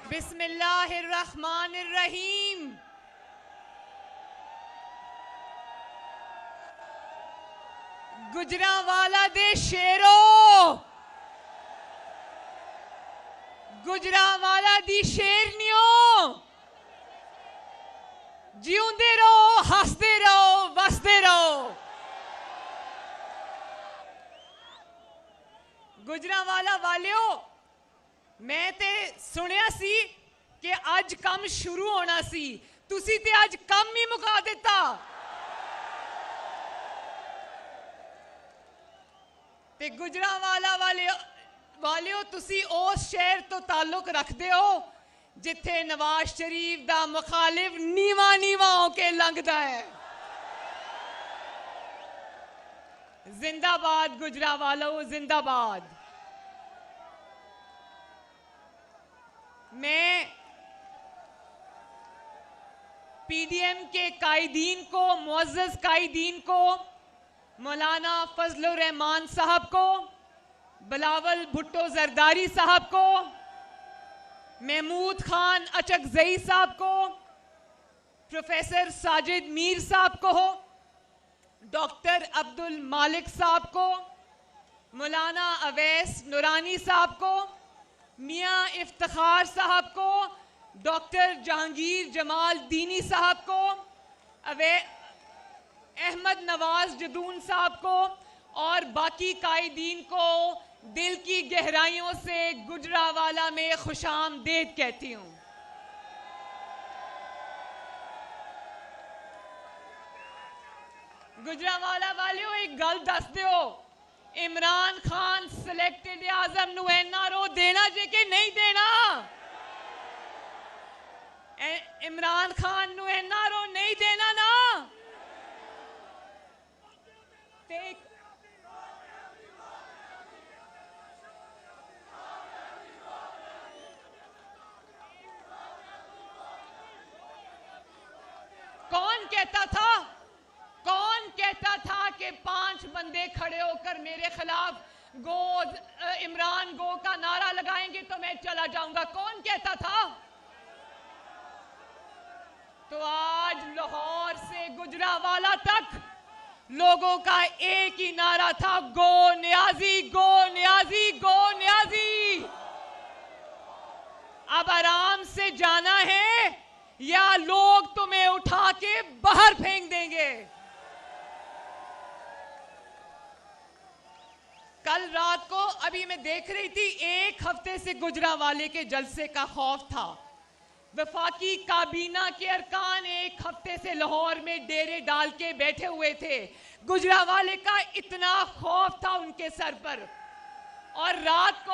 बिस्मिल्लाहिर्रहमानिर्रहीम। गुजरांवाला दे शेरो, गुजरांवाला दी शेरनियों, जिउंदे रहो, हसदे रहो, वसदे रहो। गुजरांवाला वालियो, मैं ते सुनिया सी कि आज काम शुरू होना सी, तुसी ते आज काम ही मुका दिता। ते गुजरांवाला वालियो तुसी उस शहर तो ताल्लुक रखते हो जिथे नवाज शरीफ दा मुखालिफ नीवा नीवा होके लंघदा है। जिंदाबाद गुजरांवालो, जिंदाबाद। मैं पीडीएम के कायदीन को, मुअज़्ज़ज़ कायदीन को, मौलाना फजलुर रहमान साहब को, बिलावल भुट्टो जरदारी साहब को, महमूद खान अचकजई साहब को, प्रोफेसर साजिद मीर साहब को, डॉक्टर अब्दुल मालिक साहब को, मौलाना अवैस नूरानी साहब को, मियाँ इफ्तिखार साहब को, डॉक्टर जहांगीर जमाल दीनी साहब को, अहमद नवाज जदून साहब को और बाकी कायदीन को दिल की गहराइयों से गुजरांवाला में खुशामदीद कहती हूँ। गुजरांवाला वालियों, एक गल दस दो, इमरान खान सिलेक्टेड आजम नू एनआरओ देना जे कि नहीं देना? इमरान खान नू एनआरओ नहीं देना ना? कौन कहता था कि 5 बंदे खड़े होकर मेरे खिलाफ इमरान गो का नारा लगाएंगे तो मैं चला जाऊंगा? कौन कहता था? तो आज लाहौर से गुजरांवाला तक लोगों का एक ही नारा था, गो नियाजी, गो नियाजी, गो नियाजी। अब आराम से जाना है या लोग तुम्हें उठा के बाहर फेंक देंगे। कल रात को अभी मैं देख रही थी, 1 हफ्ते से गुजरांवाले के जलसे का खौफ था। वफाकी काबीना के अरकान 1 हफ्ते से लाहौर में डेरे डाल के बैठे हुए थे। गुजरांवाले का इतना खौफ था उनके सर पर। और रात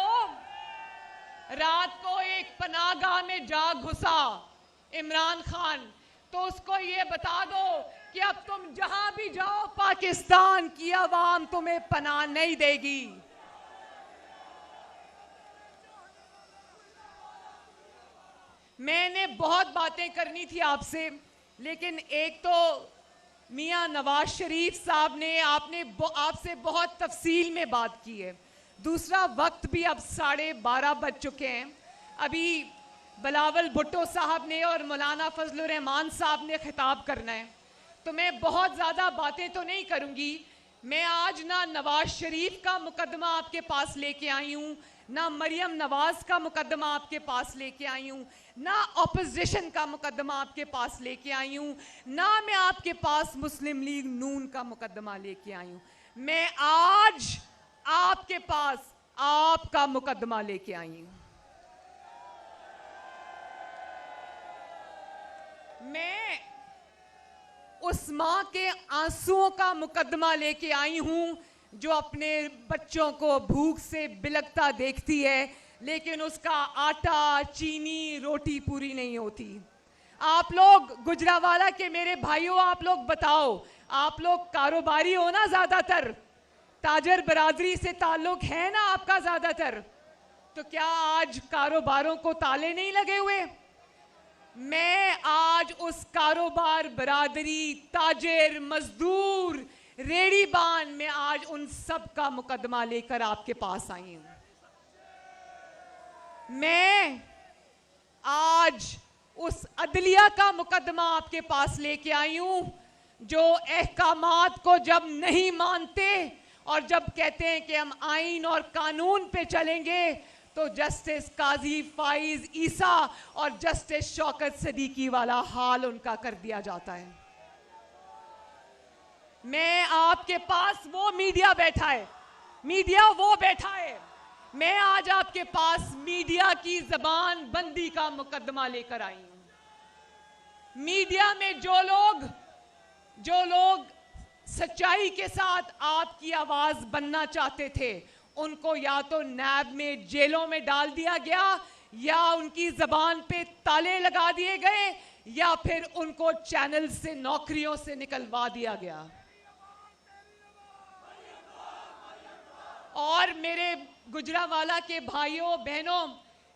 को एक पनाहगाह में जा घुसा इमरान खान, तो उसको ये बता दो कि अब तुम जहां भी जाओ पाकिस्तान की आवाम तुम्हें पनाह नहीं देगी। मैंने बहुत बातें करनी थी आपसे, लेकिन एक तो मियां नवाज शरीफ साहब ने आपसे बहुत तफसील में बात की है। दूसरा, वक्त भी अब 12:30 बज चुके हैं। अभी बिलावल भुट्टो साहब ने और मौलाना फजलुर रहमान साहब ने खिताब करना है, तो मैं बहुत ज़्यादा बातें तो नहीं करूँगी। मैं आज ना नवाज शरीफ का मुकदमा आपके पास लेके आई हूँ, ना मरियम नवाज का मुकदमा आपके पास लेके आई हूँ, ना ऑपोजिशन का मुकदमा आपके पास लेके आई हूँ, ना मैं आपके पास मुस्लिम लीग नून का मुकदमा लेके आई हूँ। मैं आज आपके पास आपका मुकदमा लेके आई हूँ। मैं उस माँ के आंसुओं का मुकदमा लेके आई हूँ जो अपने बच्चों को भूख से बिलखता देखती है, लेकिन उसका आटा, चीनी, रोटी पूरी नहीं होती। आप लोग गुजरावाला के मेरे भाइयों, आप लोग बताओ, आप लोग कारोबारी हो ना ज्यादातर, ताजर बरादरी से ताल्लुक है ना आपका ज्यादातर, तो क्या आज कारोबारों को ताले नहीं लगे हुए? मैं आज उस कारोबार बरादरी, ताजिर, मजदूर, रेड़ीबान में आज उन सब का मुकदमा लेकर आपके पास आई हूं। मैं आज उस अदलिया का मुकदमा आपके पास लेके आई हूं जो अहकामात को जब नहीं मानते और जब कहते हैं कि हम आइन और कानून पे चलेंगे, तो जस्टिस काजी फाइज ईसा और जस्टिस शौकत सदीकी वाला हाल उनका कर दिया जाता है। मैं आपके पास वो मीडिया बैठा है, मीडिया वो बैठा है, मैं आज आपके पास मीडिया की जबान बंदी का मुकदमा लेकर आई हूं। मीडिया में जो लोग सच्चाई के साथ आपकी आवाज बनना चाहते थे, उनको या तो नैब में जेलों में डाल दिया गया, या उनकी जबान पे ताले लगा दिए गए, या फिर उनको चैनल से, नौकरियों से निकलवा दिया गया। और मेरे गुजरावाला के भाइयों बहनों,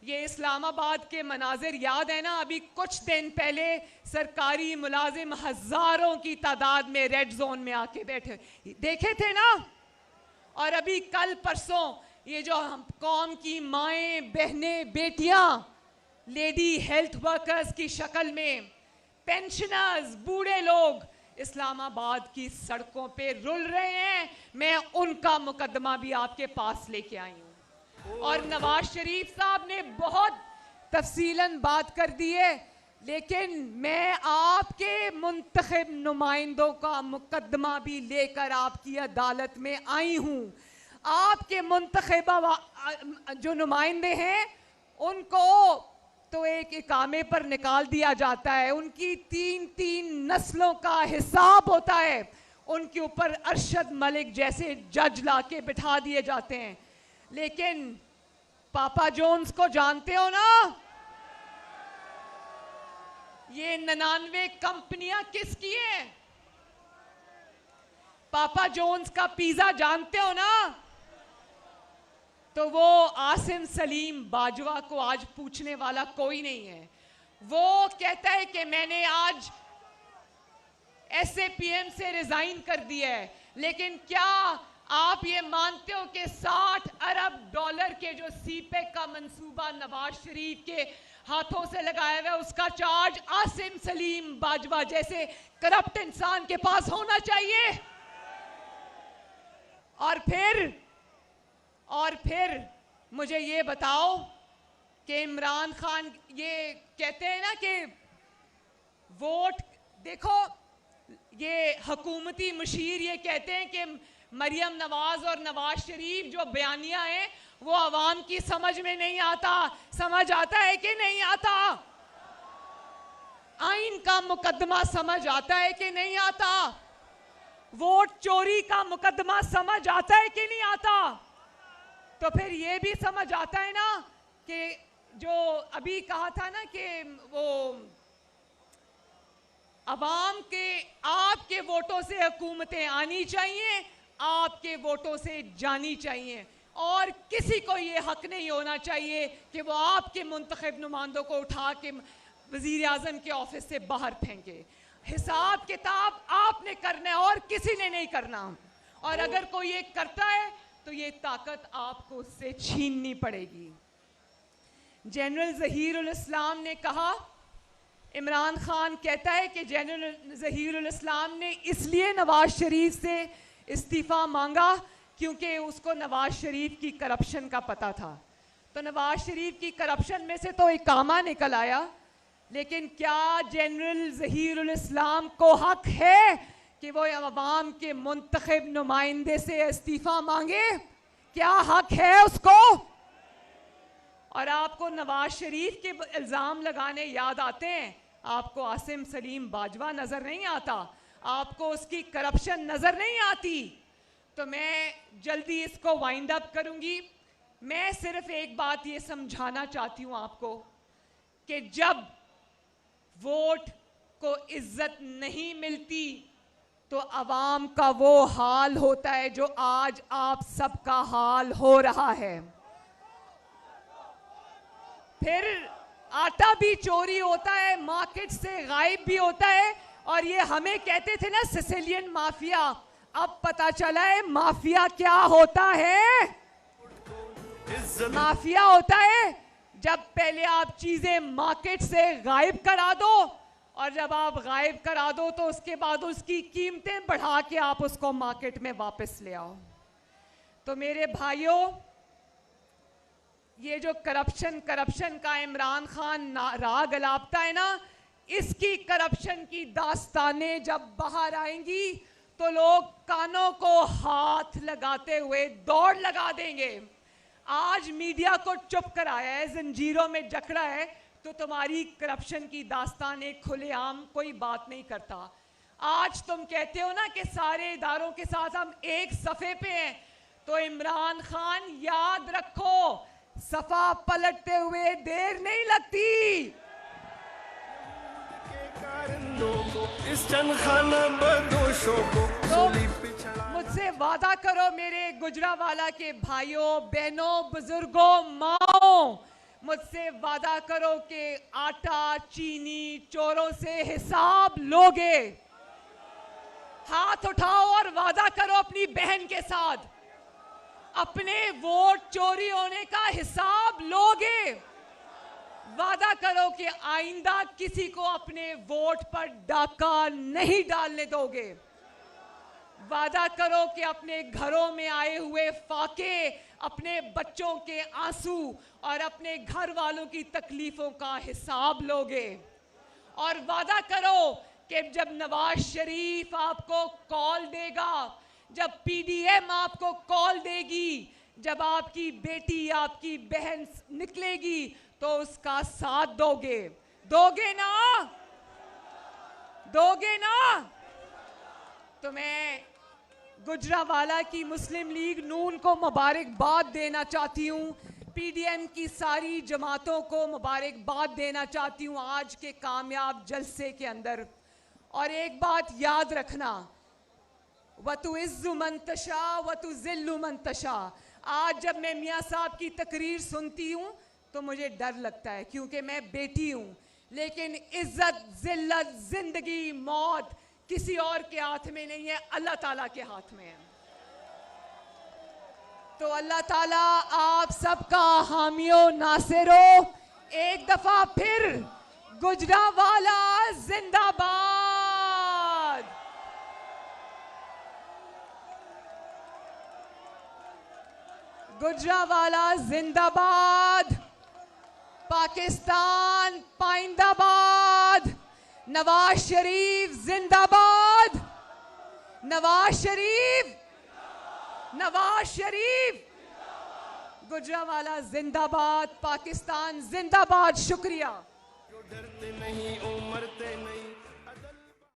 ये इस्लामाबाद के मनाजिर याद है ना? अभी कुछ दिन पहले सरकारी मुलाजिम हजारों की तादाद में रेड जोन में आके बैठे देखे थे ना? और अभी कल परसों ये जो हम कौम की माएं, बहनें, बेटियां लेडी हेल्थ वर्कर्स की शक्ल में, पेंशनर्स, बूढ़े लोग इस्लामाबाद की सड़कों पे रुल रहे हैं, मैं उनका मुकदमा भी आपके पास लेके आई हूं। और नवाज शरीफ साहब ने बहुत तफसीलन बात कर दी है, लेकिन मैं आपके मुंतखब नुमाइंदों का मुकदमा भी लेकर आपकी अदालत में आई हूं। आपके मुंतखबा जो नुमाइंदे हैं, उनको तो एक इकामे पर निकाल दिया जाता है, उनकी 3-3 नस्लों का हिसाब होता है, उनके ऊपर अरशद मलिक जैसे जज लाके बिठा दिए जाते हैं। लेकिन पापा जोन्स को जानते हो ना? ये 99 कंपनियां किसकी हैं? पापा जोन्स का पिज्जा जानते हो ना? तो वो आसिम सलीम बाजवा को आज पूछने वाला कोई नहीं है। वो कहता है कि मैंने आज SAPM से रिजाइन कर दिया है, लेकिन क्या आप ये मानते हो कि 60 अरब डॉलर के जो सीपेक का मंसूबा नवाज शरीफ के हाथों से लगाया हुआ है, उसका चार्ज आसिम सलीम बाजवा जैसे करप्ट इंसान के पास होना चाहिए? और फिर मुझे ये बताओ कि इमरान खान ये कहते हैं ना कि वोट देखो, ये हुकूमती मुशीर ये कहते हैं कि मरियम नवाज और नवाज शरीफ जो बयानिया है वो आवाम की समझ में नहीं आता। समझ आता है कि नहीं आता? आइन का मुकदमा समझ आता है कि नहीं आता? वोट चोरी का मुकदमा समझ आता है कि नहीं आता? तो फिर ये भी समझ आता है ना कि जो अभी कहा था ना कि वो अवाम के, आपके वोटों से हुकूमतें आनी चाहिए, आपके वोटों से जानी चाहिए, और किसी को ये हक नहीं होना चाहिए कि वो आपके मुंतखब नुमाइंदों को उठा के वजीर आजम के ऑफिस से बाहर फेंके। हिसाब किताब आपने करना है और किसी ने नहीं करना। और अगर कोई ये करता है तो ये ताकत आपको उससे छीननी पड़ेगी। जनरल ज़हीरुल इस्लाम ने कहा, इमरान खान कहता है कि जनरल ज़हीरुल इस्लाम ने इसलिए नवाज शरीफ से इस्तीफ़ा मांगा क्योंकि उसको नवाज शरीफ की करप्शन का पता था। तो नवाज शरीफ की करप्शन में से तो इकामा निकल आया, लेकिन क्या जनरल ज़हीरुल इस्लाम को हक है कि वो अवाम के मुंतखब नुमाइंदे से इस्तीफ़ा मांगे? क्या हक है उसको? और आपको नवाज शरीफ के इल्ज़ाम लगाने याद आते हैं, आपको आसिम सलीम बाजवा नज़र नहीं आता, आपको उसकी करप्शन नज़र नहीं आती। तो मैं जल्दी इसको वाइंड अप करूंगी। मैं सिर्फ एक बात ये समझाना चाहती हूँ आपको कि जब वोट को इज्जत नहीं मिलती तो अवाम का वो हाल होता है जो आज आप सबका हाल हो रहा है। फिर आटा भी चोरी होता है, मार्केट से गायब भी होता है। और ये हमें कहते थे ना सिसिलियन माफिया, अब पता चला है माफिया क्या होता है। माफिया होता है जब पहले आप चीजें मार्केट से गायब करा दो, और जब आप गायब करा दो तो उसके बाद उसकी कीमतें बढ़ा के आप उसको मार्केट में वापस ले आओ। तो मेरे भाइयों, ये जो करप्शन का इमरान खान राग अलापता है ना, इसकी करप्शन की दास्तानें जब बाहर आएंगी तो लोग कानों को हाथ लगाते हुए दौड़ लगा देंगे। आज मीडिया को चुप कराया है, जंजीरों में जकड़ा है, तो तुम्हारी करप्शन की दास्तान एक खुलेआम कोई बात नहीं करता। आज तुम कहते हो ना कि सारे इदारों के साथ हम एक सफ़े पे हैं, तो इमरान खान याद रखो, सफा पलटते हुए देर नहीं लगती। तो मुझसे वादा करो मेरे गुजरावाला के भाइयों, बहनों, बुजुर्गों, माओ, मुझसे वादा करो कि आटा चीनी चोरों से हिसाब लोगे। हाथ उठाओ और वादा करो अपनी बहन के साथ, अपने वोट चोरी होने का हिसाब लोगे। वादा करो कि आइंदा किसी को अपने वोट पर डाका नहीं डालने दोगे। वादा करो कि अपने घरों में आए हुए फाके, अपने बच्चों के आंसू और अपने घर वालों की तकलीफों का हिसाब लोगे। और वादा करो कि जब नवाज शरीफ आपको कॉल देगा, जब पीडीएम आपको कॉल देगी, जब आपकी बेटी, आपकी बहन निकलेगी, तो उसका साथ दोगे। दोगे ना? दोगे ना? तो मैं गुजरावाला की मुस्लिम लीग नून को मुबारकबाद देना चाहती हूँ, पीडीएम की सारी जमातों को मुबारकबाद देना चाहती हूँ आज के कामयाब जलसे के अंदर। और एक बात याद रखना, वतुइज़्ज़ु मन तशा वतुज़िल्लु मन तशा। आज जब मैं मियाँ साहब की तकरीर सुनती हूँ तो मुझे डर लगता है, क्योंकि मैं बेटी हूँ, लेकिन इज्जत, जिल्लत, जिंदगी, मौत किसी और के हाथ में नहीं है, अल्लाह ताला के हाथ में है। तो अल्लाह ताला आप सबका हामियो नासिरो। एक दफा फिर गुजरावाला जिंदाबाद। गुजरावाला जिंदाबाद। पाकिस्तान पाइंदाबाद। नवाज शरीफ जिंदाबाद। नवाज शरीफ, नवाज शरीफ, गुजरावाला जिंदाबाद, पाकिस्तान जिंदाबाद। शुक्रिया। डरते नहीं, उमरते नहीं।